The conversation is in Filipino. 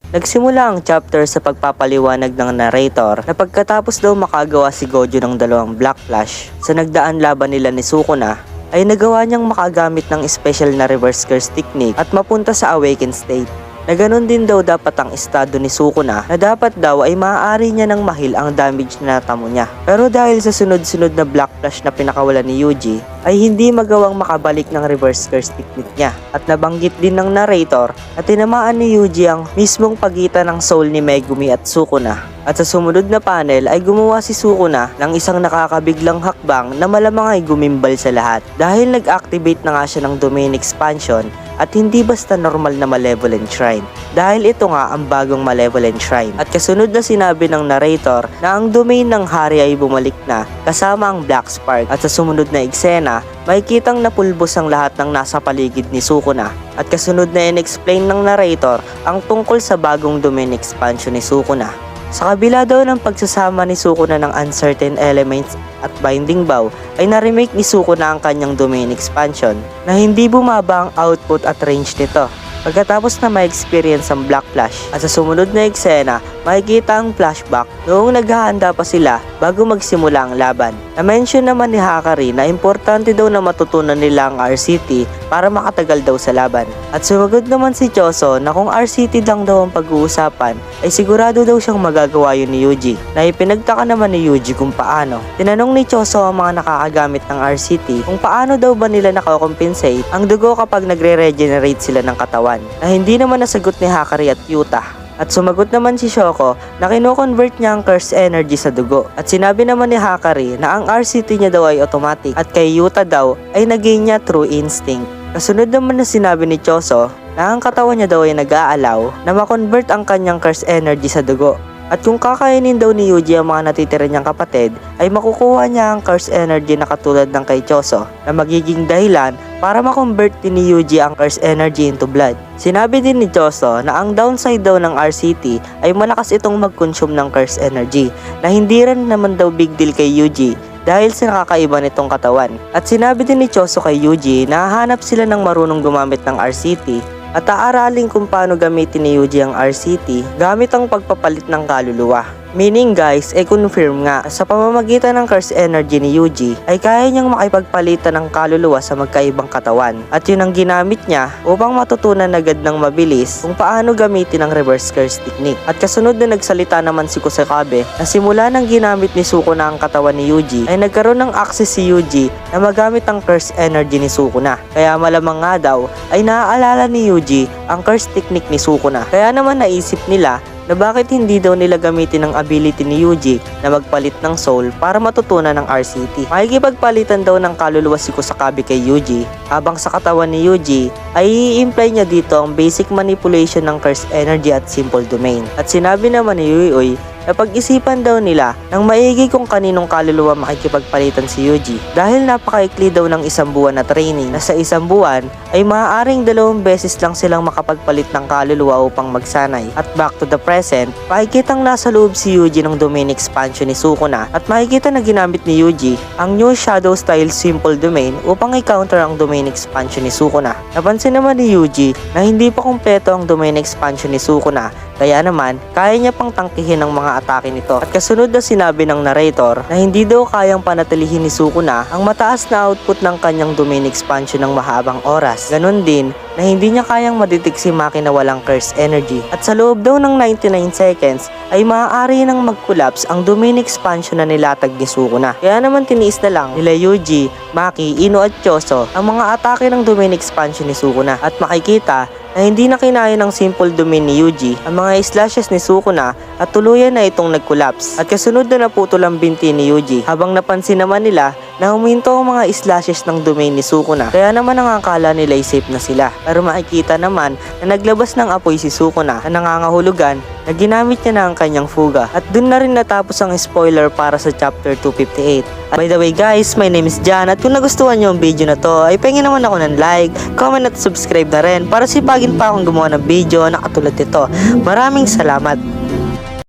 Nagsimula ang chapter sa pagpapaliwanag ng narrator na pagkatapos daw makagawa si Gojo ng dalawang Black Flash sa nagdaan laban nila ni Sukuna, ay nagawa niyang makagamit ng special na reverse curse technique at mapunta sa awakened state. Na ganun din daw dapat ang estado ni Sukuna na dapat daw ay maaari niya ng mahil ang damage na natamo niya. Pero dahil sa sunod-sunod na Black Flash na pinakawalan ni Yuji, ay hindi magawang makabalik ng reverse curse technique niya. At nabanggit din ng narrator na tinamaan ni Yuji ang mismong pagitan ng soul ni Megumi at Sukuna. At sa sumunod na panel ay gumawa si Sukuna ng isang nakakabiglang hakbang na malamang ay gumimbal sa lahat. Dahil nag-activate na nga siya ng domain expansion at hindi basta normal na malevolent shrine. Dahil ito nga ang bagong malevolent shrine. At kasunod na sinabi ng narrator na ang domain ng hari ay bumalik na kasama ang Black Spark. At sa sumunod na eksena, makikitang napulbos ang lahat ng nasa paligid ni Sukuna. At kasunod na in-explain ng narrator ang tungkol sa bagong domain expansion ni Sukuna. Sa kabila daw ng pagsasama ni Sukuna ng uncertain elements at binding bow, ay na-remake ni Sukuna ang kanyang domain expansion na hindi bumaba ang output at range nito. Pagkatapos na ma-experience ang Black Flash at sa sumunod na eksena, makikita ang flashback noong naghahanda pa sila bago magsimula ang laban. Na-mention naman ni Hakari na importante daw na matutunan nila ang RCT para makatagal daw sa laban. At sumagot naman si Choso na kung RCT lang daw ang pag-uusapan, ay sigurado daw siyang magagawa yun ni Yuji. Na ipinagtaka naman ni Yuji kung paano. Tinanong ni Choso ang mga nakakagamit ng RCT kung paano daw ba nila nakakompensate ang dugo kapag nagre-regenerate sila ng katawan. Na hindi naman nasagot ni Hakari at Yuta. At sumagot naman si Shoko na kino-convert niya ang curse energy sa dugo. At sinabi naman ni Hakari na ang RCT niya daw ay automatic at kay Yuta daw ay nagain niya through instinct. Kasunod naman na sinabi ni Choso na ang katawan niya daw ay nag-aalaw na ma-convert ang kanyang curse energy sa dugo. At kung kakainin daw ni Yuji ang mga natitira niyang kapatid, ay makukuha niya ang curse energy na katulad ng kay Choso na magiging dahilan para ma-convert din ni Yuji ang curse energy into blood. Sinabi din ni Choso na ang downside daw ng RCT ay malakas itong mag-consume ng curse energy na hindi rin naman daw big deal kay Yuji dahil sa nakakaiba nitong katawan. At sinabi din ni Choso kay Yuji na hahanap sila ng marunong gumamit ng RCT at aaralin kung paano gamitin ni Yuji ang RCT gamit ang pagpapalit ng kaluluwa. Meaning guys, confirm nga sa pamamagitan ng curse energy ni Yuji ay kaya niyang makipagpalitan ng kaluluwa sa magkaibang katawan. At yun ang ginamit niya upang matutunan agad ng mabilis kung paano gamitin ang reverse curse technique. At kasunod na nagsalita naman si Kusakabe na simula nang ginamit ni Sukuna ang katawan ni Yuji ay nagkaroon ng access si Yuji na magamit ang curse energy ni Sukuna. Kaya malamang nga daw ay naaalala ni Yuji ang curse technique ni Sukuna. Kaya naman naisip nila na bakit hindi daw nila gamitin ang ability ni Yuji na magpalit ng soul para matutunan ng RCT. Makikipagpalitan daw ng kaluluwa si Kusakabe kay Yuji habang sa katawan ni Yuji ay i-imply niya dito ang basic manipulation ng curse energy at simple domain. At sinabi naman ni Yui na pag-isipan daw nila ng maigi kung kaninong kaluluwa makikipagpalitan si Yuji dahil napakaikli daw ng isang buwan na training na sa isang buwan ay maaaring 2 beses lang silang makapagpalit ng kaluluwa upang magsanay. At back to the present, makikitang nasa loob si Yuji ng domain expansion ni Sukuna at makikita na ginamit ni Yuji ang new shadow style simple domain upang i-counter ang domain expansion ni Sukuna. Napansin naman ni Yuji na hindi pa kumpleto ang domain expansion ni Sukuna, kaya naman kaya niya pang tangkihin ang mga atake nito. At kasunod na sinabi ng narrator na hindi daw kayang panatilihin ni Sukuna ang mataas na output ng kanyang domain expansion ng mahabang oras. Ganon din na hindi niya kayang madetect si Maki na walang curse energy. At sa loob daw ng 99 seconds ay maaari nang mag-collapse ang domain expansion na nilatag ni Sukuna. Kaya naman tiniis na lang nila Yuji, Maki, Ino at Choso ang mga atake ng domain expansion ni Sukuna. At makikita na hindi na kinaya ng simple domain ni Yuji ang mga slashes ni Sukuna at tuluyan na itong nag-collapse. At kasunod na naputol ang binti ni Yuji habang napansin naman nila na huminto ang mga slashes ng domain ni Sukuna. Kaya naman ang akala nila ay safe na sila. Pero makikita naman na naglabas ng apoy si Sukuna na nangangahulugan na ginamit niya na ang kanyang fuga. At dun na rin natapos ang spoiler para sa chapter 258. At by the way guys, my name is Jan at kung nagustuhan nyo ang video na to ay pahingin naman ako ng like, comment at subscribe na rin para sipagin pa akong gumawa ng video na katulad nito. Maraming salamat!